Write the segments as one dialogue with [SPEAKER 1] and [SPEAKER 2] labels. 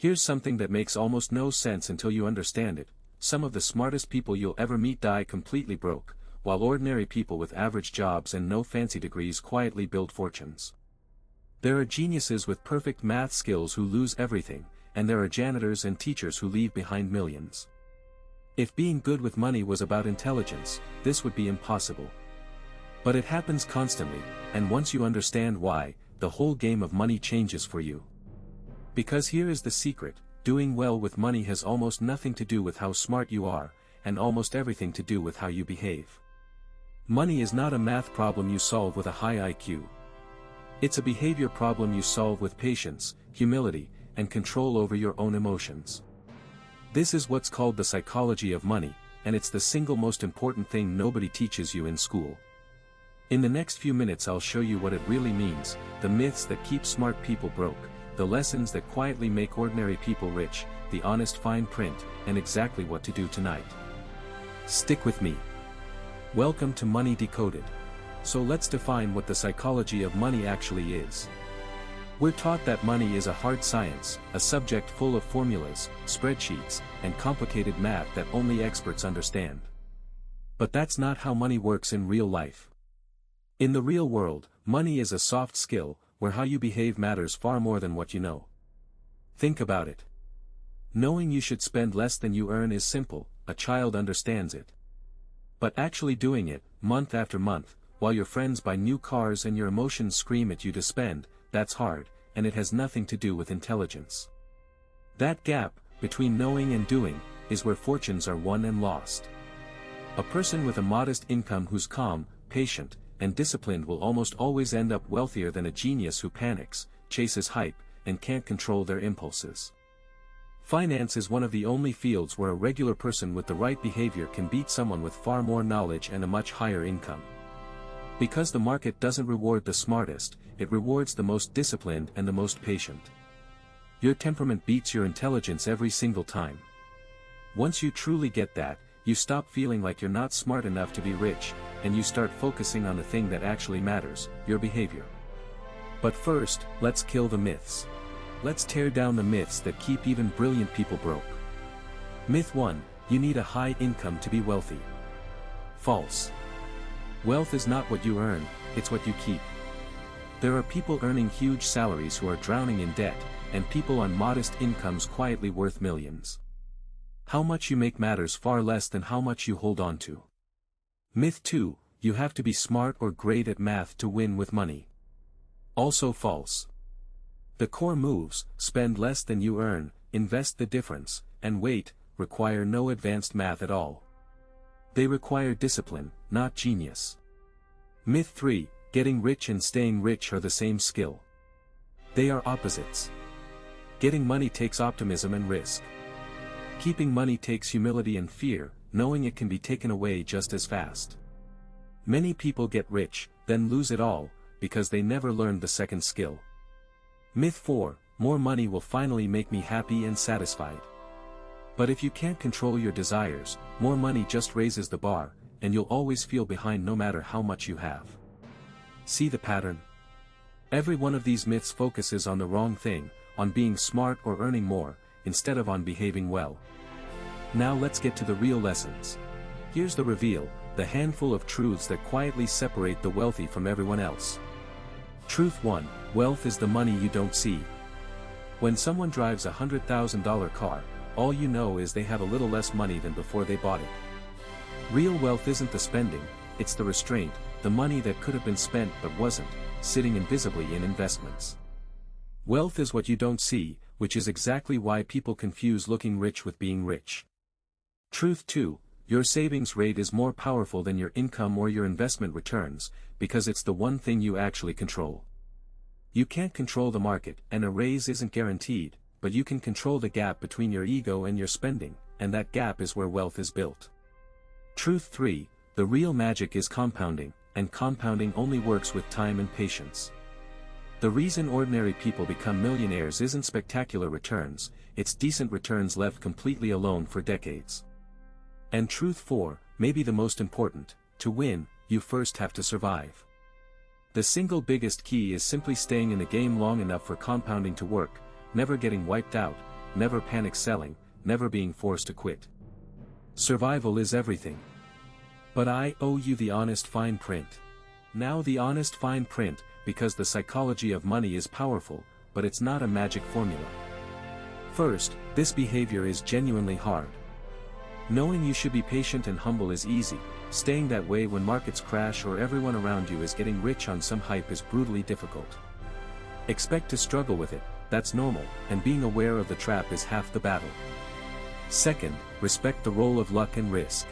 [SPEAKER 1] Here's something that makes almost no sense until you understand it. Some of the smartest people you'll ever meet die completely broke, while ordinary people with average jobs and no fancy degrees quietly build fortunes. There are geniuses with perfect math skills who lose everything, and there are janitors and teachers who leave behind millions. If being good with money was about intelligence, this would be impossible. But it happens constantly, and once you understand why, the whole game of money changes for you. Because here is the secret: doing well with money has almost nothing to do with how smart you are, and almost everything to do with how you behave. Money is not a math problem you solve with a high IQ. It's a behavior problem you solve with patience, humility, and control over your own emotions. This is what's called the psychology of money, and it's the single most important thing nobody teaches you in school. In the next few minutes I'll show you what it really means, the myths that keep smart people broke, the lessons that quietly make ordinary people rich, the honest fine print, and exactly what to do tonight. Stick with me. Welcome to Money Decoded. So let's define what the psychology of money actually is. We're taught that money is a hard science, a subject full of formulas, spreadsheets, and complicated math that only experts understand. But that's not how money works in real life. In the real world, money is a soft skill, where how you behave matters far more than what you know. Think about it. Knowing you should spend less than you earn is simple, a child understands it. But actually doing it, month after month, while your friends buy new cars and your emotions scream at you to spend, that's hard, and it has nothing to do with intelligence. That gap, between knowing and doing, is where fortunes are won and lost. A person with a modest income who's calm, patient, and disciplined will almost always end up wealthier than a genius who panics, chases hype, and can't control their impulses. Finance is one of the only fields where a regular person with the right behavior can beat someone with far more knowledge and a much higher income. Because the market doesn't reward the smartest, it rewards the most disciplined and the most patient. Your temperament beats your intelligence every single time. Once you truly get that, you stop feeling like you're not smart enough to be rich, and you start focusing on the thing that actually matters, your behavior. But first, let's kill the myths. Let's tear down the myths that keep even brilliant people broke. Myth 1: you need a high income to be wealthy. False. Wealth is not what you earn, it's what you keep. There are people earning huge salaries who are drowning in debt, and people on modest incomes quietly worth millions. How much you make matters far less than how much you hold on to. Myth 2: you have to be smart or great at math to win with money. Also false. The core moves, spend less than you earn, invest the difference, and wait, require no advanced math at all. They require discipline, not genius. Myth 3: getting rich and staying rich are the same skill. They are opposites. Getting money takes optimism and risk. Keeping money takes humility and fear, knowing it can be taken away just as fast. Many people get rich, then lose it all, because they never learned the second skill. Myth 4: more money will finally make me happy and satisfied. But if you can't control your desires, more money just raises the bar, and you'll always feel behind no matter how much you have. See the pattern? Every one of these myths focuses on the wrong thing, on being smart or earning more, instead of on behaving well. Now let's get to the real lessons. Here's the reveal, the handful of truths that quietly separate the wealthy from everyone else. Truth 1: wealth is the money you don't see. When someone drives a $100,000 car, all you know is they have a little less money than before they bought it. Real wealth isn't the spending, it's the restraint, the money that could have been spent but wasn't, sitting invisibly in investments. Wealth is what you don't see, which is exactly why people confuse looking rich with being rich. Truth 2: your savings rate is more powerful than your income or your investment returns, because it's the one thing you actually control. You can't control the market, and a raise isn't guaranteed, but you can control the gap between your ego and your spending, and that gap is where wealth is built. Truth 3: the real magic is compounding, and compounding only works with time and patience. The reason ordinary people become millionaires isn't spectacular returns, it's decent returns left completely alone for decades. And truth 4, maybe the most important: to win, you first have to survive. The single biggest key is simply staying in the game long enough for compounding to work, never getting wiped out, never panic selling, never being forced to quit. Survival is everything. But I owe you the honest fine print. Now the honest fine print, because the psychology of money is powerful, but it's not a magic formula. First, this behavior is genuinely hard. Knowing you should be patient and humble is easy, staying that way when markets crash or everyone around you is getting rich on some hype is brutally difficult. Expect to struggle with it, that's normal, and being aware of the trap is half the battle. Second, respect the role of luck and risk.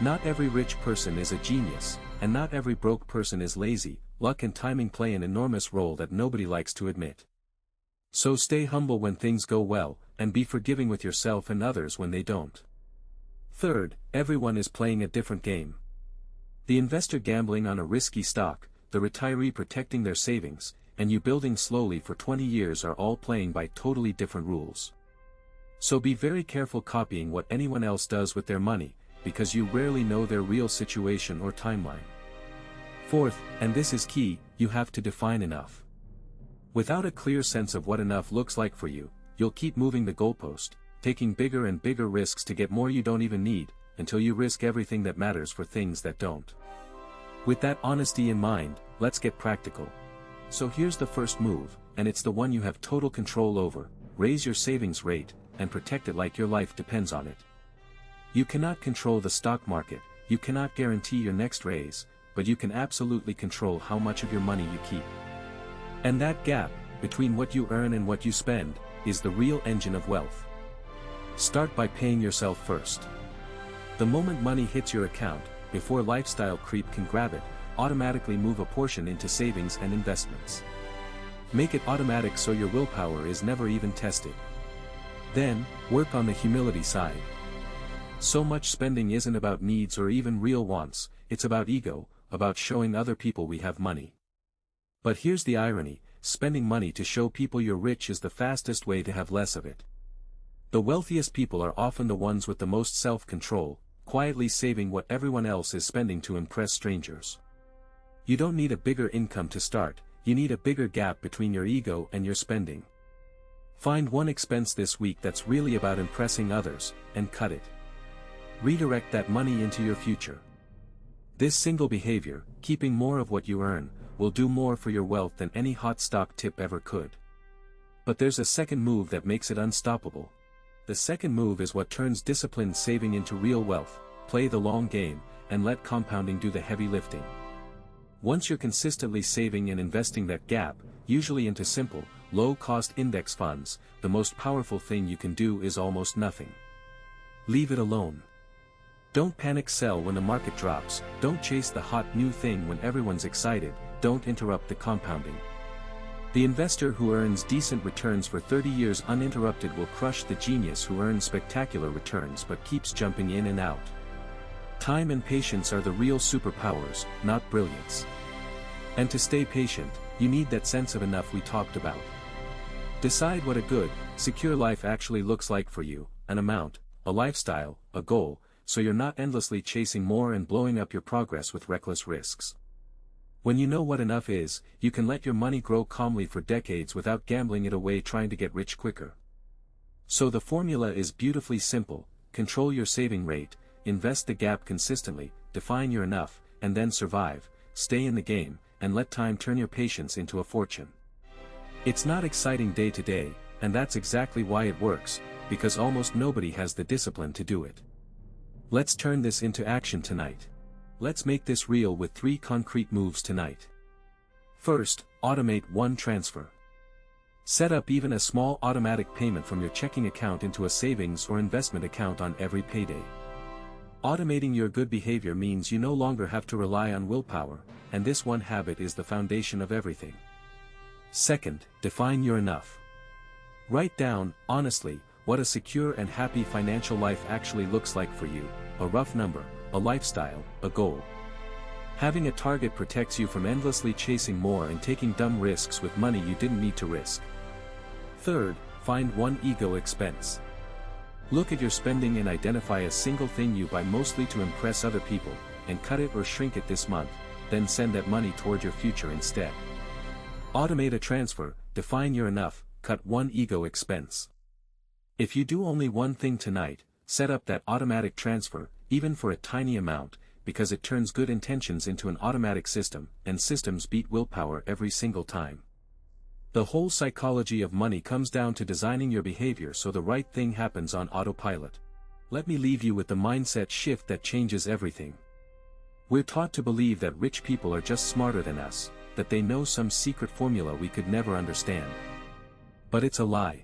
[SPEAKER 1] Not every rich person is a genius, and not every broke person is lazy. Luck and timing play an enormous role that nobody likes to admit. So stay humble when things go well, and be forgiving with yourself and others when they don't. Third, everyone is playing a different game. The investor gambling on a risky stock, the retiree protecting their savings, and you building slowly for 20 years are all playing by totally different rules. So be very careful copying what anyone else does with their money, because you rarely know their real situation or timeline. Fourth, and this is key, you have to define enough. Without a clear sense of what enough looks like for you, you'll keep moving the goalpost, taking bigger and bigger risks to get more you don't even need, until you risk everything that matters for things that don't. With that honesty in mind, let's get practical. So here's the first move, and it's the one you have total control over: raise your savings rate, and protect it like your life depends on it. You cannot control the stock market, you cannot guarantee your next raise, but you can absolutely control how much of your money you keep. And that gap, between what you earn and what you spend, is the real engine of wealth. Start by paying yourself first. The moment money hits your account, before lifestyle creep can grab it, automatically move a portion into savings and investments. Make it automatic so your willpower is never even tested. Then, work on the humility side. So much spending isn't about needs or even real wants, it's about ego, about showing other people we have money. But here's the irony: spending money to show people you're rich is the fastest way to have less of it. The wealthiest people are often the ones with the most self-control, quietly saving what everyone else is spending to impress strangers. You don't need a bigger income to start, you need a bigger gap between your ego and your spending. Find one expense this week that's really about impressing others, and cut it. Redirect that money into your future. This single behavior, keeping more of what you earn, will do more for your wealth than any hot stock tip ever could. But there's a second move that makes it unstoppable. The second move is what turns disciplined saving into real wealth: play the long game, and let compounding do the heavy lifting. Once you're consistently saving and investing that gap, usually into simple, low-cost index funds, the most powerful thing you can do is almost nothing. Leave it alone. Don't panic sell when the market drops, don't chase the hot new thing when everyone's excited, don't interrupt the compounding. The investor who earns decent returns for 30 years uninterrupted will crush the genius who earns spectacular returns but keeps jumping in and out. Time and patience are the real superpowers, not brilliance. And to stay patient, you need that sense of enough we talked about. Decide what a good, secure life actually looks like for you: an amount, a lifestyle, a goal, so you're not endlessly chasing more and blowing up your progress with reckless risks. When you know what enough is, you can let your money grow calmly for decades without gambling it away trying to get rich quicker. So the formula is beautifully simple: control your saving rate, invest the gap consistently, define your enough, and then survive, stay in the game, and let time turn your patience into a fortune. It's not exciting day to day, and that's exactly why it works, because almost nobody has the discipline to do it. Let's turn this into action tonight. Let's make this real with 3 concrete moves tonight. First, automate one transfer. Set up even a small automatic payment from your checking account into a savings or investment account on every payday. Automating your good behavior means you no longer have to rely on willpower, and this one habit is the foundation of everything. Second, define your enough. Write down, honestly, what a secure and happy financial life actually looks like for you: a rough number, a lifestyle, a goal. Having a target protects you from endlessly chasing more and taking dumb risks with money you didn't need to risk. Third, find one ego expense. Look at your spending and identify a single thing you buy mostly to impress other people, and cut it or shrink it this month, then send that money toward your future instead. Automate a transfer, define your enough, cut one ego expense. If you do only one thing tonight, set up that automatic transfer, even for a tiny amount, because it turns good intentions into an automatic system, and systems beat willpower every single time. The whole psychology of money comes down to designing your behavior so the right thing happens on autopilot. Let me leave you with the mindset shift that changes everything. We're taught to believe that rich people are just smarter than us, that they know some secret formula we could never understand. But it's a lie.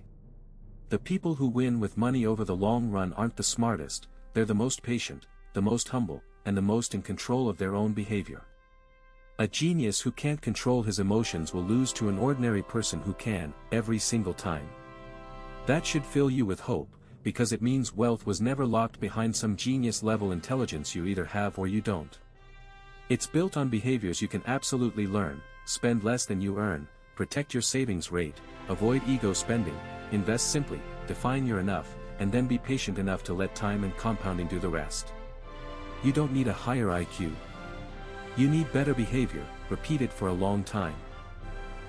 [SPEAKER 1] The people who win with money over the long run aren't the smartest, they're the most patient, the most humble, and the most in control of their own behavior. A genius who can't control his emotions will lose to an ordinary person who can, every single time. That should fill you with hope, because it means wealth was never locked behind some genius-level intelligence you either have or you don't. It's built on behaviors you can absolutely learn: spend less than you earn, protect your savings rate, avoid ego spending, invest simply, define your enough, and then be patient enough to let time and compounding do the rest. You don't need a higher IQ. You need better behavior, repeated for a long time.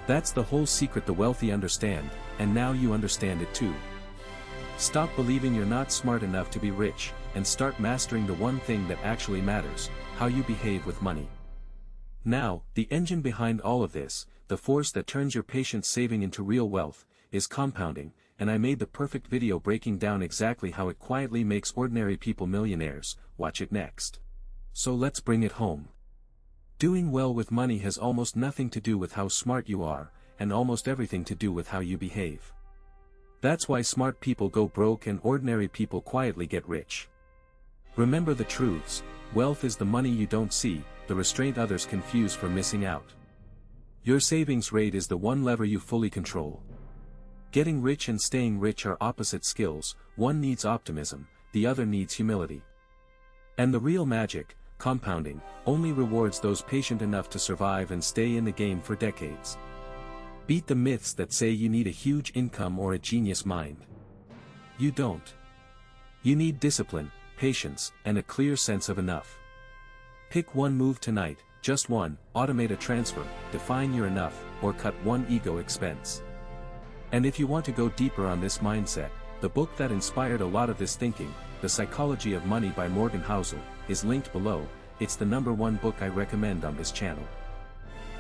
[SPEAKER 1] That's the whole secret the wealthy understand, and now you understand it too. Stop believing you're not smart enough to be rich, and start mastering the one thing that actually matters: how you behave with money. Now, the engine behind all of this, the force that turns your patient saving into real wealth, is compounding, and I made the perfect video breaking down exactly how it quietly makes ordinary people millionaires. Watch it next. So let's bring it home. Doing well with money has almost nothing to do with how smart you are, and almost everything to do with how you behave. That's why smart people go broke and ordinary people quietly get rich. Remember the truths: wealth is the money you don't see, the restraint others confuse for missing out. Your savings rate is the one lever you fully control. Getting rich and staying rich are opposite skills: one needs optimism, the other needs humility. And the real magic, compounding, only rewards those patient enough to survive and stay in the game for decades. Beat the myths that say you need a huge income or a genius mind. You don't. You need discipline, patience, and a clear sense of enough. Pick one move tonight, just one: automate a transfer, define your enough, or cut one ego expense. And if you want to go deeper on this mindset, the book that inspired a lot of this thinking, The Psychology of Money by Morgan Housel, is linked below. It's the #1 book I recommend on this channel.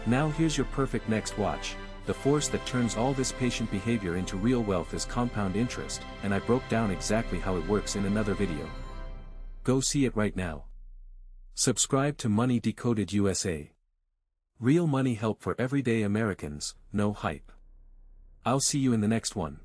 [SPEAKER 1] Now here's your perfect next watch. The force that turns all this patient behavior into real wealth is compound interest, and I broke down exactly how it works in another video. Go see it right now. Subscribe to Money Decoded USA. Real money help for everyday Americans, no hype. I'll see you in the next one.